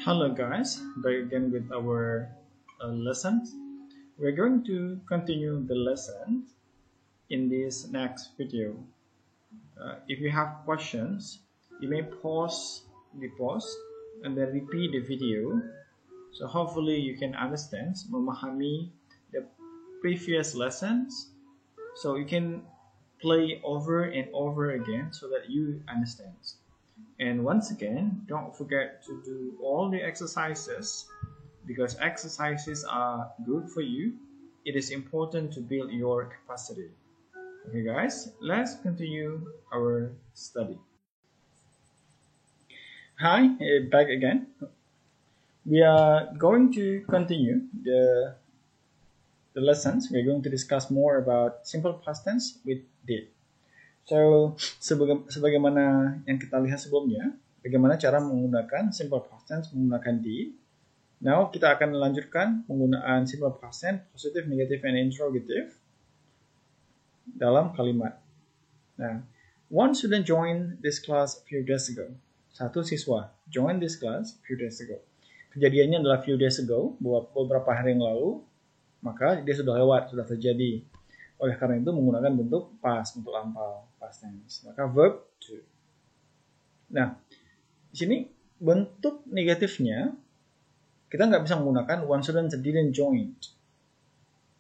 Hello guys, back again with our lessons. We're going to continue the lesson in this next video. If you have questions, you may pause the post and then repeat the video. So hopefully you can understand, memahami the previous lessons. So you can play over and over again so that you understand. And once again, don't forget to do all the exercises because exercises are good for you. It is important to build your capacity. Okay guys, let's continue our study. Hi, back again. We are going to continue the lessons. We're going to discuss more about simple past tense with did. So, sebagaimana yang kita lihat sebelumnya, bagaimana cara menggunakan simple past tense menggunakan did. Now, kita akan melanjutkan penggunaan simple past tense, positive, negative, and interrogative dalam kalimat. Nah, one student joined this class a few days ago. Satu siswa joined this class a few days ago. Kejadiannya adalah few days ago, beberapa hari yang lalu, maka dia sudah lewat, sudah terjadi. Oleh karena itu menggunakan bentuk past, bentuk lampau, past tense. Maka verb to. Nah, di sini bentuk negatifnya kita nggak bisa menggunakan one student didn't join.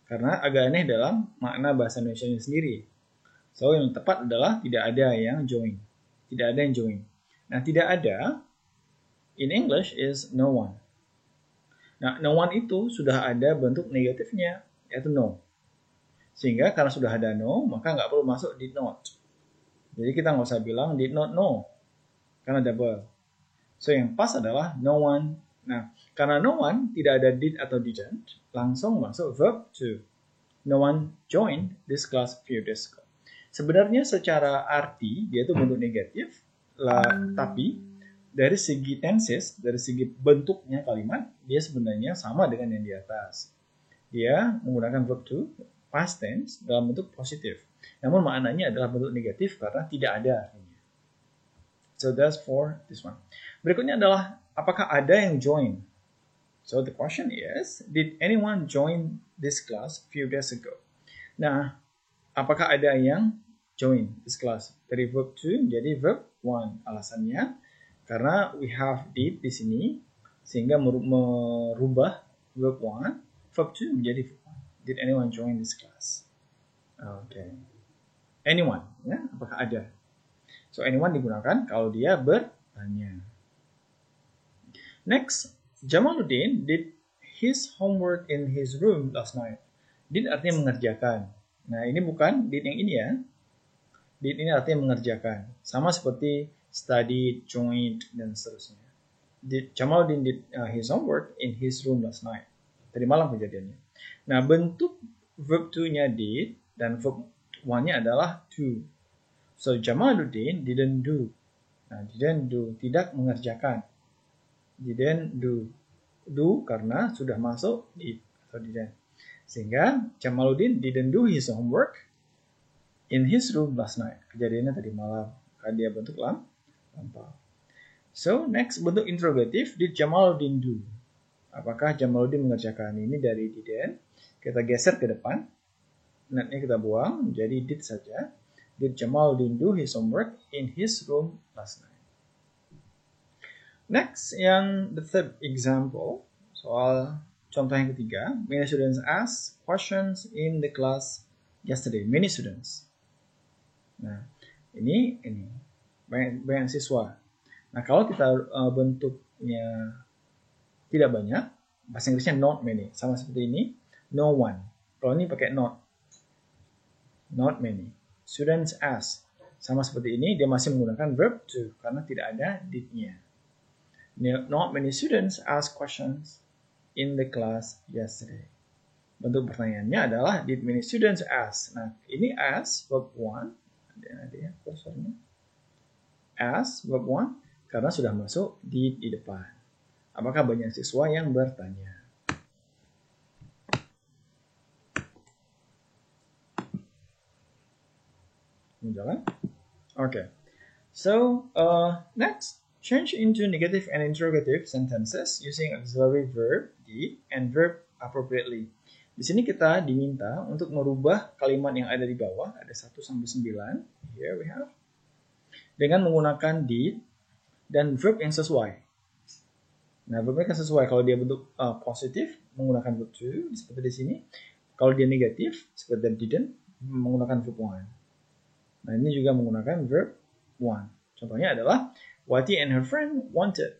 Karena agak aneh dalam makna bahasa Indonesia sendiri. So, yang tepat adalah tidak ada yang join. Tidak ada yang join. Nah, tidak ada in English is no one. Nah, no one itu sudah ada bentuk negatifnya, yaitu no. Sehingga karena sudah ada no, maka nggak perlu masuk did not. Jadi kita nggak usah bilang did not know, karena double. So yang pas adalah no one. Nah, karena no one tidak ada did atau didn't, langsung masuk verb to. No one joined this class a few days ago. Sebenarnya secara arti dia itu bentuk negatif, tapi dari segi tenses, dari segi bentuknya kalimat, dia sebenarnya sama dengan yang di atas. Dia menggunakan verb to, past tense dalam bentuk positif. Namun maknanya adalah bentuk negatif karena tidak ada artinya. So that's for this one. Berikutnya adalah apakah ada yang join? So the question is, did anyone join this class a few days ago? Nah, apakah ada yang join this class? Dari verb to jadi verb one. Alasannya karena we have did di sini sehingga merubah verb one, verb to menjadi verb one. Did anyone join this class? Okay. Anyone, ya? Apakah ada? So anyone digunakan kalau dia bertanya. Next, Jamaluddin did his homework in his room last night. Did artinya mengerjakan. Nah ini bukan did yang ini ya. Did ini artinya mengerjakan. Sama seperti study, joined, dan seterusnya. Jamaluddin did his homework in his room last night. Tadi malam kejadiannya. Nah, bentuk verb to-nya did dan verb one-nya adalah to. So, Jamaluddin didn't do. Nah, didn't do, tidak mengerjakan. Didn't do. Do karena sudah masuk did atau didn't. Sehingga Jamaluddin didn't do his homework in his room last night. Kejadiannya tadi malam. Karena dia bentuk lampau. So, next bentuk interrogative, did Jamaluddin do? Apakah Jamaluddin mengerjakan? Ini dari didn't. Kita geser ke depan. Netnya kita buang. Jadi did saja. Did Jamaluddin do his homework in his room last night? Next, the third example. Soal contoh yang ketiga. Many students asked questions in the class yesterday. Many students. Nah, ini banyak siswa. Nah, kalau kita bentuknya tidak banyak, bahasa Inggrisnya not many. Sama seperti ini, no one. Kalau ini pakai not many. Students ask. Sama seperti ini, dia masih menggunakan verb to karena tidak ada did-nya. Not many students ask questions in the class yesterday. Bentuk pertanyaannya adalah did many students ask. Nah, ini ask verb one. Ada ya kursornya. Ask verb one karena sudah masuk did di depan. Apakah banyak siswa yang bertanya? Jalan? Okay. So, next, Change into negative and interrogative sentences using auxiliary verb, did, and verb appropriately. Di sini kita diminta untuk merubah kalimat yang ada di bawah, ada 1 sampai 9. Here we have. Dengan menggunakan did dan verb yang sesuai. Nah, verbnya kan sesuai. Kalau dia bentuk positif, menggunakan verb to, seperti di sini. Kalau dia negatif, seperti didn't, menggunakan verb one. Nah, ini juga menggunakan verb one. Contohnya adalah, Wati and her friend wanted,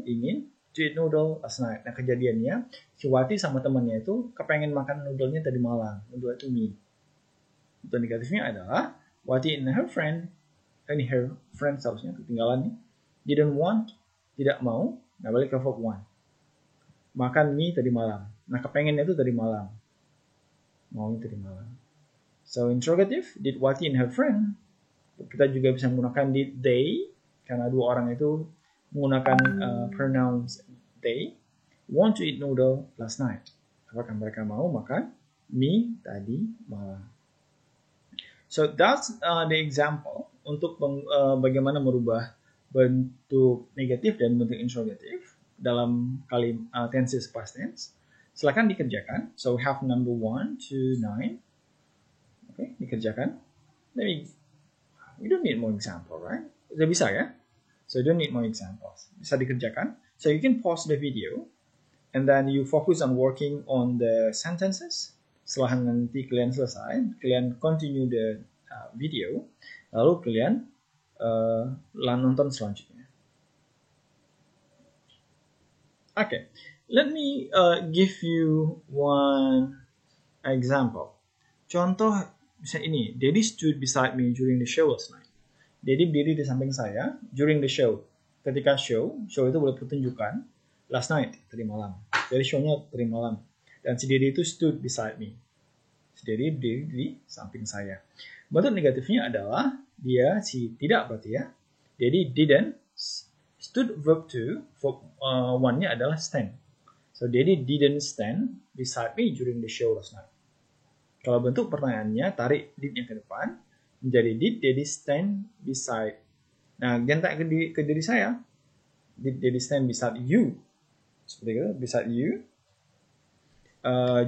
ingin, to eat noodle last night. Nah, kejadiannya, si Wati sama temannya itu kepengen makan noodle-nya tadi malam. Noodle itu mie. Bentuk negatifnya adalah, Wati and her friend, ini her friend seharusnya ketinggalan nih, didn't want, tidak mau. Nah, balik ke verb one. Makan mie tadi malam. Nah, kepengennya itu tadi malam. Mau tadi malam. So, interrogative, did Wati and her friend. Kita juga bisa menggunakan did they, karena dua orang itu menggunakan pronouns they, want to eat noodle last night. Apakah mereka mau makan mie tadi malam. So, that's the example untuk bagaimana merubah bentuk negatif dan bentuk interrogative dalam tenses past tense. Silakan dikerjakan. So we have number 1 to 9. Okay, dikerjakan. We don't need more example, right? Sudah bisa ya? So you don't need more examples. Bisa dikerjakan. So you can pause the video and then you focus on working on the sentences. Setelah nanti kalian selesai, kalian continue the video. Lalu kalian nonton selanjutnya. Okay, let me give you one example. Contoh misalnya ini, Daddy stood beside me during the show last night. Daddy berdiri di samping saya during the show. Ketika show itu boleh pertunjukan. Last night, tadi malam. Jadi show-nya tadi malam. Dan si Daddy itu stood beside me. Si Daddy berdiri di samping saya. Bentuk negatifnya adalah dia tidak berarti ya. Jadi didn't, stood verb to, verb one-nya adalah stand. So Daddy didn't stand beside me during the show last night. Kalau bentuk pertanyaannya tarik did-nya ke depan menjadi did Daddy stand beside. Nah, ganti ke diri saya. Did Daddy stand beside you? Seperti itu, beside you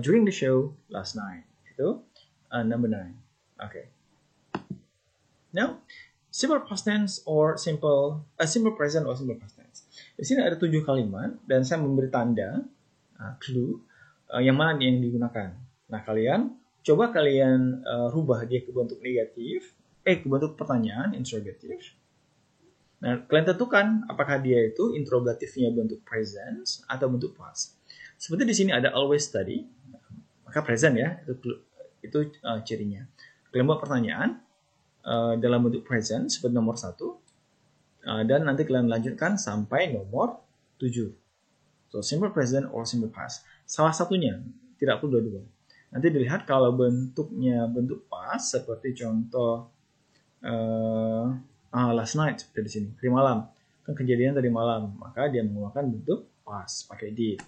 during the show last night. Itu number 9. Okay. Now, simple past tense or simple present or simple past tense. Di sini ada 7 kalimat dan saya memberi tanda clue yang mana yang digunakan. Nah, coba kalian rubah dia ke bentuk negatif, ke bentuk pertanyaan, interrogative. Nah, kalian tentukan apakah dia itu interrogatifnya bentuk present atau bentuk past. Seperti di sini ada always tadi, maka present ya, itu cirinya. Kalian buat pertanyaan dalam bentuk present seperti nomor 1, dan nanti kalian lanjutkan sampai nomor 7. So, simple present or simple past. Salah satunya, tidak perlu dua-dua. Nanti dilihat kalau bentuknya bentuk past, seperti contoh last night, seperti di sini, tadi malam. Kan kejadian tadi malam, maka dia menggunakan bentuk past, pakai did.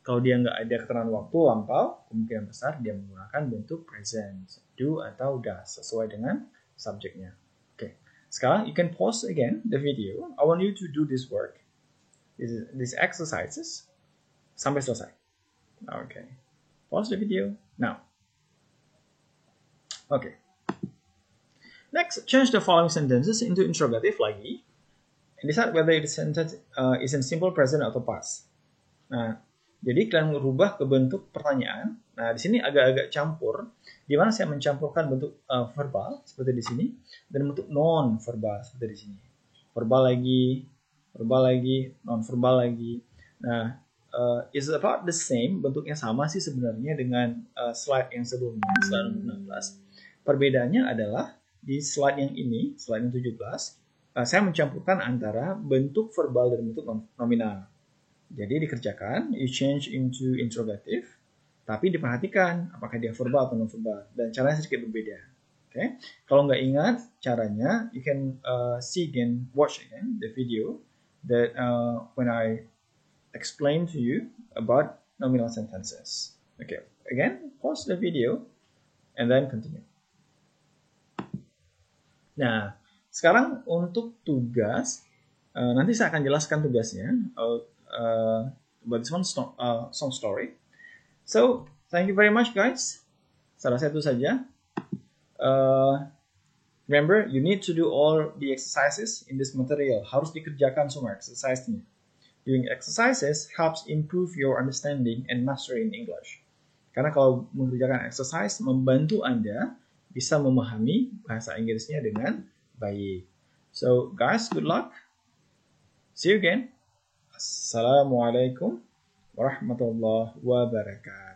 Kalau dia nggak ada keterangan waktu lampau, kemungkinan besar dia menggunakan bentuk present, do atau does, sesuai dengan subjeknya. Okay. Sekarang you can pause again the video. I want you to do this work, these exercises, sampai selesai. Okay. Pause the video now. Okay. Next, change the following sentences into interrogative lagi. And decide whether the sentence is in simple present atau past. Nah, jadi kalian merubah ke bentuk pertanyaan. Nah, di sini agak-agak campur. Di mana saya mencampurkan bentuk verbal seperti di sini dan bentuk non verbal seperti di sini. Verbal lagi, non verbal lagi. Nah, is about the same, bentuknya sama sih sebenarnya dengan slide yang sebelumnya, slide nomor 16. Perbedaannya adalah di slide yang ini, slide yang 17, saya mencampurkan antara bentuk verbal dan bentuk nominal. Jadi dikerjakan, you change into interrogative, tapi diperhatikan apakah dia verbal atau non-verbal, dan caranya sedikit berbeda. Okay? Kalau nggak ingat caranya, you can watch again the video that when I explain to you about nominal sentences. Okay, again, pause the video and then continue. Nah, sekarang untuk tugas Nanti saya akan jelaskan tugasnya. But this one song story. So, thank you very much guys. Saya rasa itu saja. Remember, you need to do all the exercises in this material. Harus dikerjakan semua exercise-nya. Doing exercises helps improve your understanding and mastery in English. Karena kalau mengerjakan exercise, membantu Anda bisa memahami bahasa Inggrisnya dengan baik. So, guys, good luck. See you again. Assalamualaikum warahmatullahi wabarakatuh.